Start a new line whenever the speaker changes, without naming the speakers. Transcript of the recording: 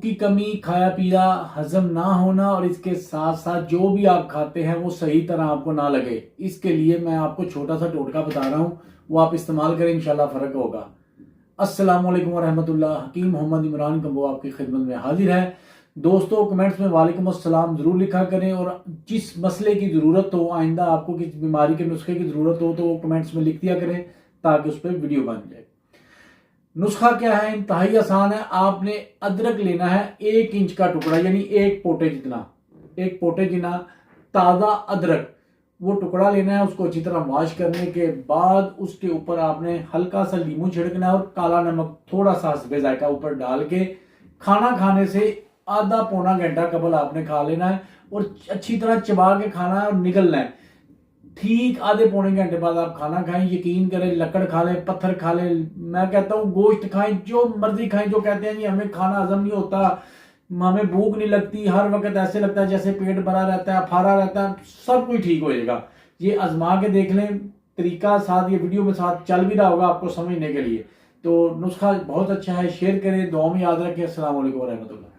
की कमी, खाया पिया हजम ना होना और इसके साथ साथ जो भी आप खाते हैं वो सही तरह आपको ना लगे, इसके लिए मैं आपको छोटा सा टोटका बता रहा हूँ, वो आप इस्तेमाल करें, इंशाल्लाह फ़र्क होगा। अस्सलाम वालेकुम वरहमतुल्लाह। हकीम मोहम्मद इमरान कम्बो आपकी खिदमत में हाजिर है। दोस्तों, कमेंट्स में वालेकुम अस्सलाम ज़रूर लिखा करें और जिस मसले की ज़रूरत हो, आइंदा आपको किस बीमारी के नुस्खे की ज़रूरत हो तो वो कमेंट्स में लिख दिया करें ताकि उस पर वीडियो बन जाए। नुस्खा क्या है, इंतहाई आसान है। आपने अदरक लेना है 1 इंच का टुकड़ा, यानी एक पोटे जितना ताज़ा अदरक, वो टुकड़ा लेना है। उसको अच्छी तरह वॉश करने के बाद उसके ऊपर आपने हल्का सा लीमू छिड़कना है और काला नमक थोड़ा सा हस्बे जायका ऊपर डाल के खाना खाने से आधा पौना घंटा कबल आपने खा लेना है और अच्छी तरह चबा के खाना है और निगलना है। ठीक आधे पौने घंटे बाद आप खाना खाएं, यकीन करें, लकड़ खा लें, पत्थर खा लें, मैं कहता हूँ गोश्त खाएं, जो मर्जी खाएं। जो कहते हैं जी हमें खाना हजम नहीं होता, हमें भूख नहीं लगती, हर वक्त ऐसे लगता है जैसे पेट भरा रहता है, फारा रहता है, सब कुछ ठीक हो जाएगा। ये आजमा के देख लें, तरीका साथ ये वीडियो में साथ चल भी रहा होगा आपको समझने के लिए। तो नुस्खा बहुत अच्छा है, शेयर करें, दुआ में याद रखें। अस्सलाम वालेकुम रहमतुल्लाह।